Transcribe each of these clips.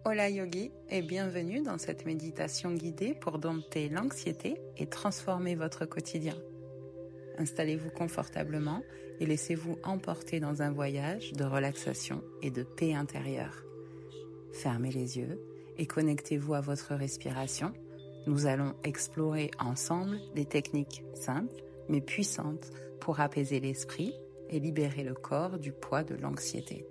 Hola Yogi et bienvenue dans cette méditation guidée pour dompter l'anxiété et transformer votre quotidien. Installez-vous confortablement et laissez-vous emporter dans un voyage de relaxation et de paix intérieure. Fermez les yeux et connectez-vous à votre respiration. Nous allons explorer ensemble des techniques simples mais puissantes pour apaiser l'esprit et libérer le corps du poids de l'anxiété.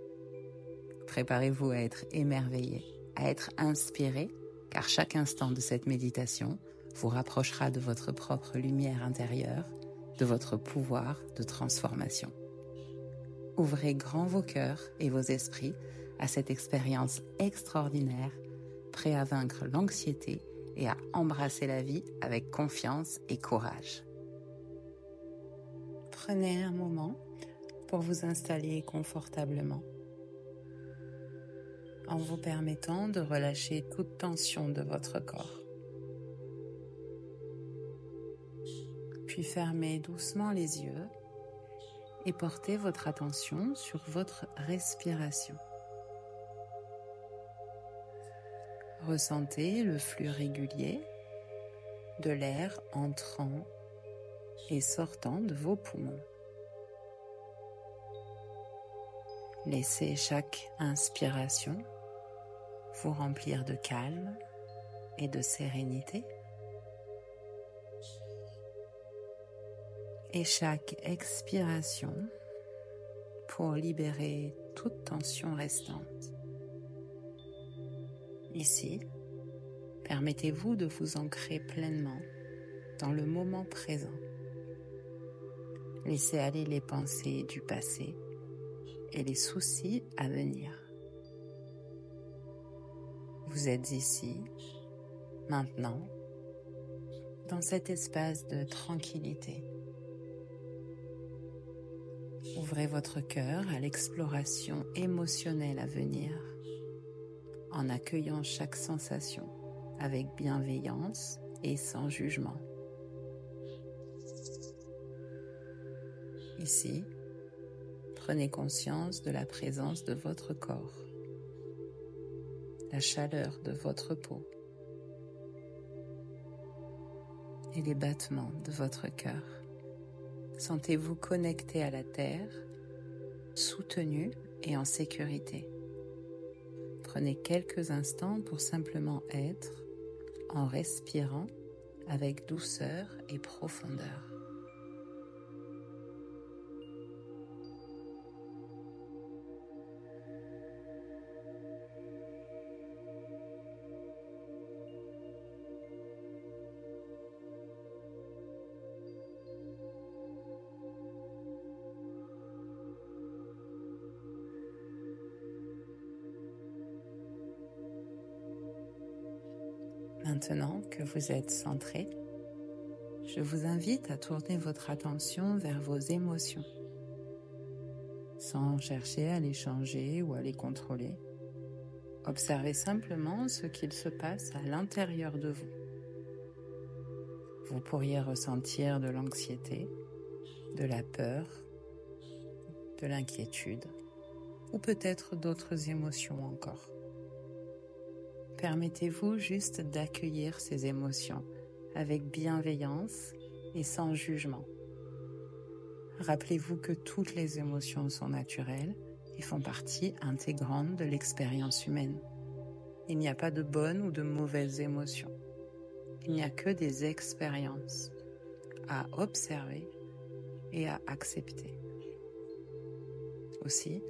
Préparez-vous à être émerveillé, à être inspiré, car chaque instant de cette méditation vous rapprochera de votre propre lumière intérieure, de votre pouvoir de transformation. Ouvrez grand vos cœurs et vos esprits à cette expérience extraordinaire, prêt à vaincre l'anxiété et à embrasser la vie avec confiance et courage. Prenez un moment pour vous installer confortablement, en vous permettant de relâcher toute tension de votre corps. Puis fermez doucement les yeux et portez votre attention sur votre respiration. Ressentez le flux régulier de l'air entrant et sortant de vos poumons. Laissez chaque inspiration vous remplir de calme et de sérénité. Et chaque expiration pour libérer toute tension restante. Ici, permettez-vous de vous ancrer pleinement dans le moment présent. Laissez aller les pensées du passé et les soucis à venir. Vous êtes ici, maintenant, dans cet espace de tranquillité. Ouvrez votre cœur à l'exploration émotionnelle à venir, en accueillant chaque sensation avec bienveillance et sans jugement. Ici, prenez conscience de la présence de votre corps, la chaleur de votre peau et les battements de votre cœur. Sentez-vous connecté à la terre, soutenu et en sécurité. Prenez quelques instants pour simplement être en respirant avec douceur et profondeur. Maintenant que vous êtes centré, je vous invite à tourner votre attention vers vos émotions, sans chercher à les changer ou à les contrôler. Observez simplement ce qu'il se passe à l'intérieur de vous. Vous pourriez ressentir de l'anxiété, de la peur, de l'inquiétude, ou peut-être d'autres émotions encore. Permettez-vous juste d'accueillir ces émotions avec bienveillance et sans jugement. Rappelez-vous que toutes les émotions sont naturelles et font partie intégrante de l'expérience humaine. Il n'y a pas de bonnes ou de mauvaises émotions. Il n'y a que des expériences à observer et à accepter. Aussi,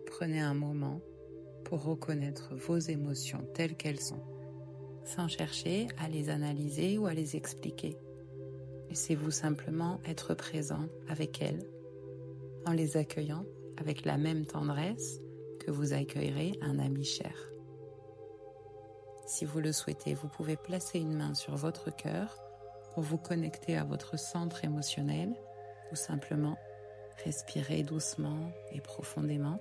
prenez un moment pour reconnaître vos émotions telles qu'elles sont, sans chercher à les analyser ou à les expliquer. Laissez-vous simplement être présent avec elles, en les accueillant avec la même tendresse que vous accueillerez un ami cher. Si vous le souhaitez, vous pouvez placer une main sur votre cœur pour vous connecter à votre centre émotionnel ou simplement respirer doucement et profondément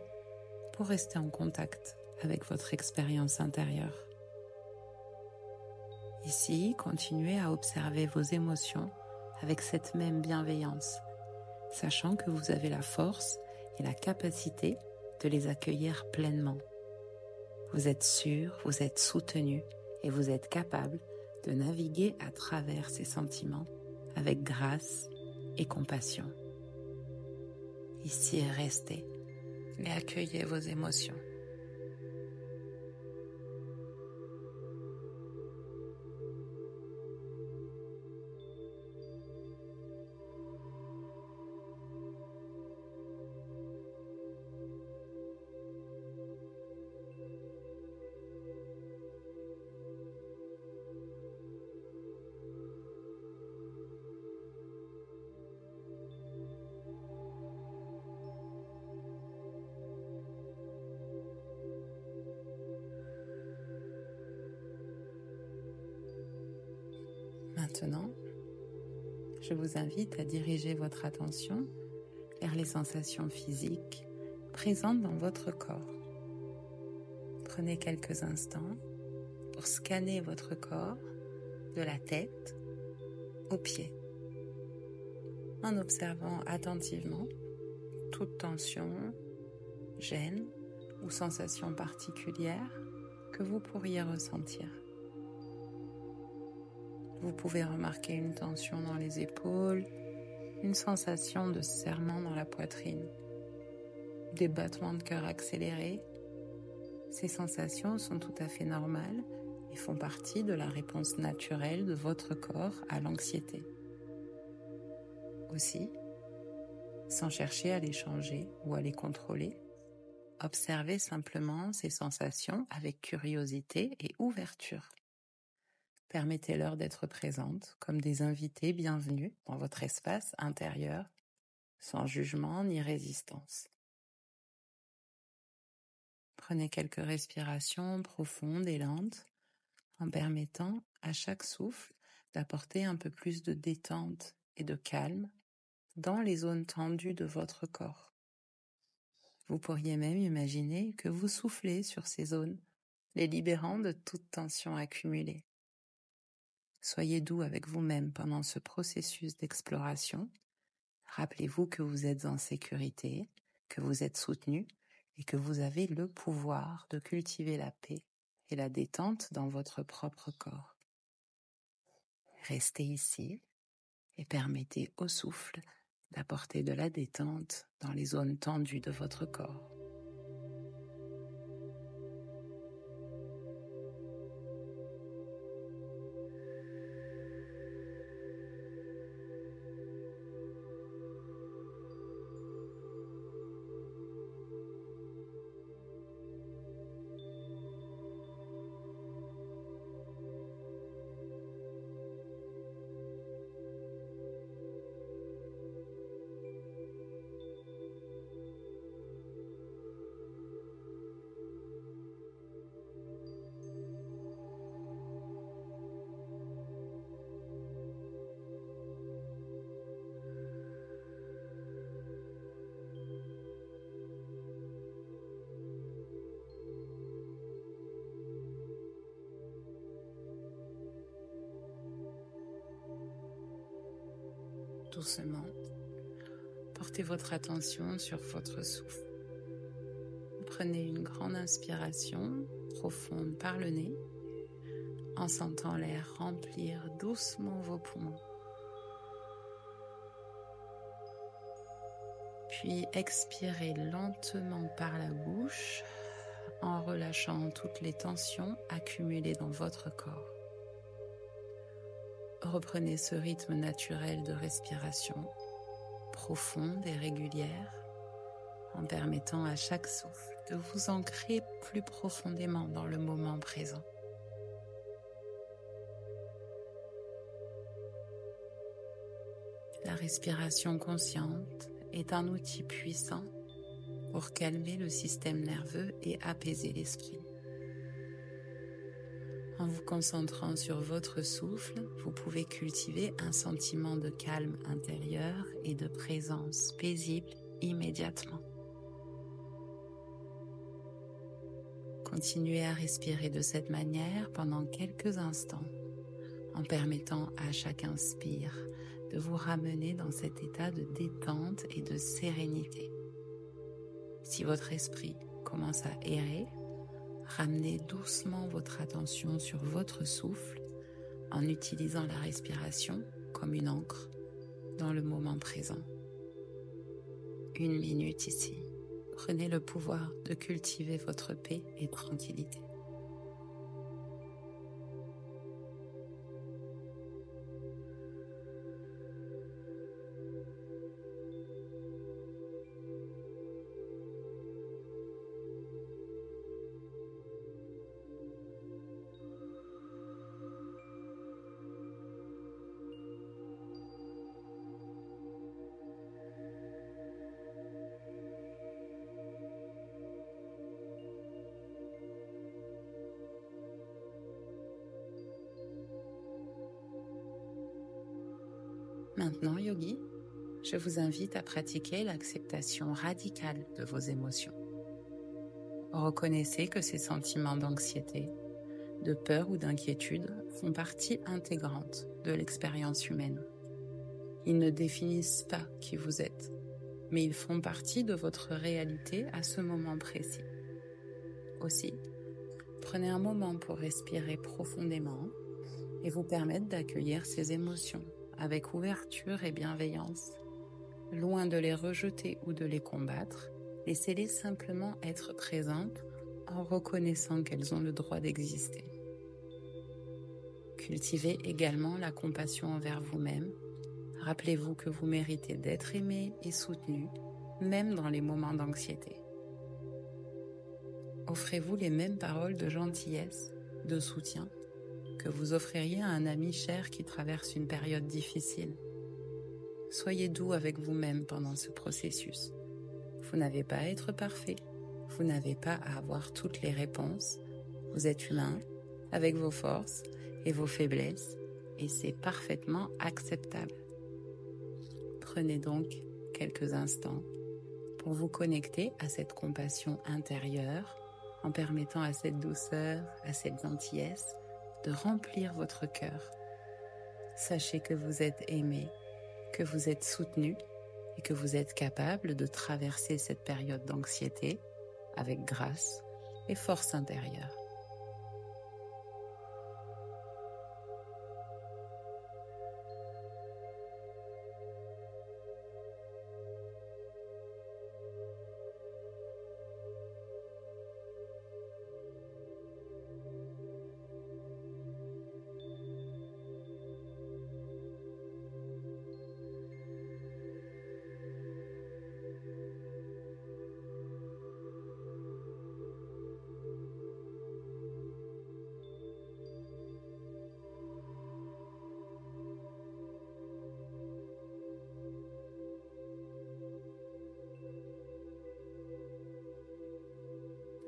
pour rester en contact avec votre expérience intérieure. Ici, continuez à observer vos émotions avec cette même bienveillance, sachant que vous avez la force et la capacité de les accueillir pleinement. Vous êtes sûr, vous êtes soutenu et vous êtes capable de naviguer à travers ces sentiments avec grâce et compassion. Ici, restez et accueillez vos émotions. Maintenant, je vous invite à diriger votre attention vers les sensations physiques présentes dans votre corps. Prenez quelques instants pour scanner votre corps de la tête aux pieds, en observant attentivement toute tension, gêne ou sensation particulière que vous pourriez ressentir. Vous pouvez remarquer une tension dans les épaules, une sensation de serrement dans la poitrine, des battements de cœur accélérés. Ces sensations sont tout à fait normales et font partie de la réponse naturelle de votre corps à l'anxiété. Aussi, sans chercher à les changer ou à les contrôler, observez simplement ces sensations avec curiosité et ouverture. Permettez-leur d'être présentes comme des invités bienvenus dans votre espace intérieur, sans jugement ni résistance. Prenez quelques respirations profondes et lentes en permettant à chaque souffle d'apporter un peu plus de détente et de calme dans les zones tendues de votre corps. Vous pourriez même imaginer que vous soufflez sur ces zones, les libérant de toute tension accumulée. Soyez doux avec vous-même pendant ce processus d'exploration. Rappelez-vous que vous êtes en sécurité, que vous êtes soutenu et que vous avez le pouvoir de cultiver la paix et la détente dans votre propre corps. Restez ici et permettez au souffle d'apporter de la détente dans les zones tendues de votre corps. Doucement, portez votre attention sur votre souffle. Prenez une grande inspiration profonde par le nez en sentant l'air remplir doucement vos poumons. Puis expirez lentement par la bouche en relâchant toutes les tensions accumulées dans votre corps. Reprenez ce rythme naturel de respiration, profonde et régulière, en permettant à chaque souffle de vous ancrer plus profondément dans le moment présent. La respiration consciente est un outil puissant pour calmer le système nerveux et apaiser l'esprit. En vous concentrant sur votre souffle, vous pouvez cultiver un sentiment de calme intérieur et de présence paisible immédiatement. Continuez à respirer de cette manière pendant quelques instants, en permettant à chaque inspire de vous ramener dans cet état de détente et de sérénité. Si votre esprit commence à errer, Ramenez doucement votre attention sur votre souffle en utilisant la respiration comme une ancre dans le moment présent. 1 minute ici. Prenez le pouvoir de cultiver votre paix et tranquillité. Maintenant, yogi, je vous invite à pratiquer l'acceptation radicale de vos émotions. Reconnaissez que ces sentiments d'anxiété, de peur ou d'inquiétude font partie intégrante de l'expérience humaine. Ils ne définissent pas qui vous êtes, mais ils font partie de votre réalité à ce moment précis. Aussi, prenez un moment pour respirer profondément et vous permettre d'accueillir ces émotions avec ouverture et bienveillance. Loin de les rejeter ou de les combattre, laissez-les simplement être présentes en reconnaissant qu'elles ont le droit d'exister. Cultivez également la compassion envers vous-même. Rappelez-vous que vous méritez d'être aimé et soutenu, même dans les moments d'anxiété. Offrez-vous les mêmes paroles de gentillesse, de soutien, que vous offririez à un ami cher qui traverse une période difficile. Soyez doux avec vous-même pendant ce processus. Vous n'avez pas à être parfait, vous n'avez pas à avoir toutes les réponses. Vous êtes humain, avec vos forces et vos faiblesses, et c'est parfaitement acceptable. Prenez donc quelques instants pour vous connecter à cette compassion intérieure, en permettant à cette douceur, à cette gentillesse, de remplir votre cœur. Sachez que vous êtes aimé, que vous êtes soutenu et que vous êtes capable de traverser cette période d'anxiété avec grâce et force intérieure.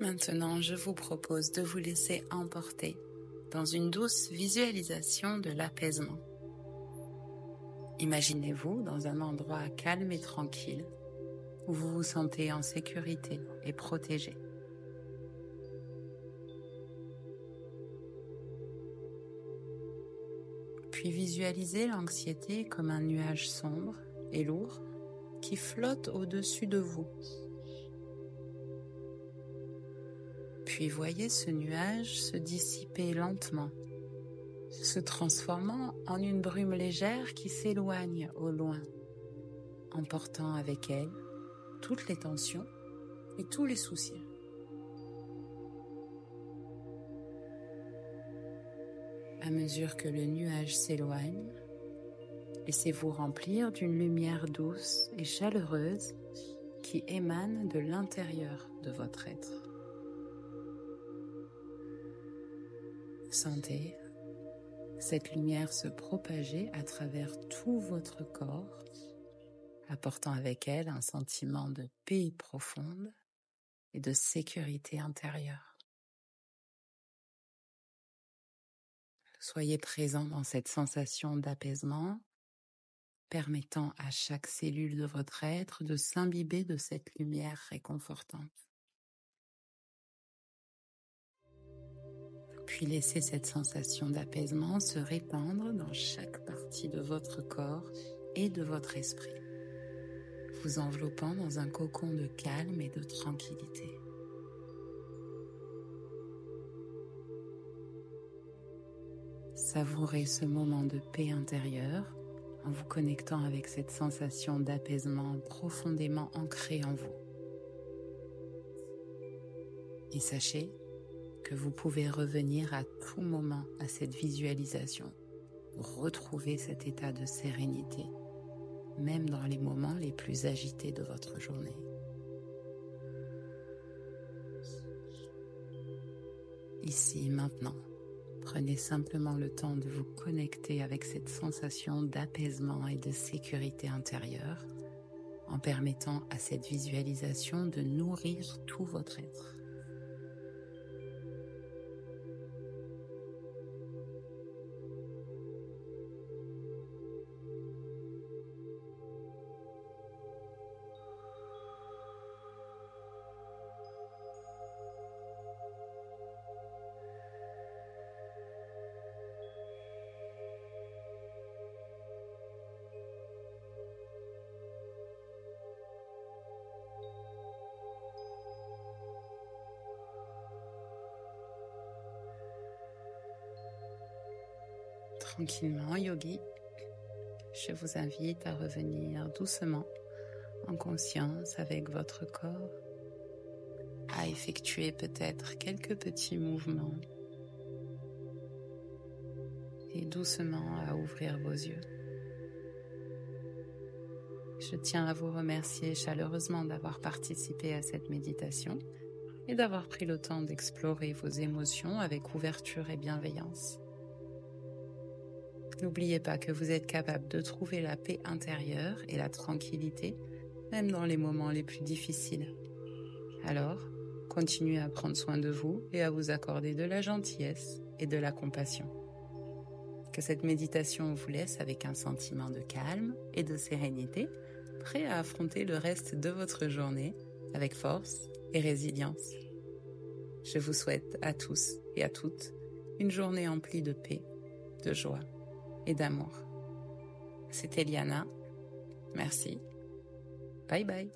Maintenant, je vous propose de vous laisser emporter dans une douce visualisation de l'apaisement. Imaginez-vous dans un endroit calme et tranquille où vous vous sentez en sécurité et protégé. Puis visualisez l'anxiété comme un nuage sombre et lourd qui flotte au-dessus de vous. Puis voyez ce nuage se dissiper lentement, se transformant en une brume légère qui s'éloigne au loin, emportant avec elle toutes les tensions et tous les soucis. À mesure que le nuage s'éloigne, laissez-vous remplir d'une lumière douce et chaleureuse qui émane de l'intérieur de votre être. Sentez cette lumière se propager à travers tout votre corps, apportant avec elle un sentiment de paix profonde et de sécurité intérieure. Soyez présent dans cette sensation d'apaisement, permettant à chaque cellule de votre être de s'imbiber de cette lumière réconfortante. Puis laissez cette sensation d'apaisement se répandre dans chaque partie de votre corps et de votre esprit, vous enveloppant dans un cocon de calme et de tranquillité. Savourez ce moment de paix intérieure en vous connectant avec cette sensation d'apaisement profondément ancrée en vous. Et sachez que vous pouvez revenir à tout moment à cette visualisation pour retrouver cet état de sérénité, même dans les moments les plus agités de votre journée. Ici, maintenant, prenez simplement le temps de vous connecter avec cette sensation d'apaisement et de sécurité intérieure en permettant à cette visualisation de nourrir tout votre être. Tranquillement, yogi, je vous invite à revenir doucement, en conscience avec votre corps, à effectuer peut-être quelques petits mouvements et doucement à ouvrir vos yeux. Je tiens à vous remercier chaleureusement d'avoir participé à cette méditation et d'avoir pris le temps d'explorer vos émotions avec ouverture et bienveillance. N'oubliez pas que vous êtes capable de trouver la paix intérieure et la tranquillité, même dans les moments les plus difficiles. Alors, continuez à prendre soin de vous et à vous accorder de la gentillesse et de la compassion. Que cette méditation vous laisse avec un sentiment de calme et de sérénité, prêt à affronter le reste de votre journée avec force et résilience. Je vous souhaite à tous et à toutes une journée emplie de paix, de joie et d'amour. C'était Liana. Merci. Bye bye.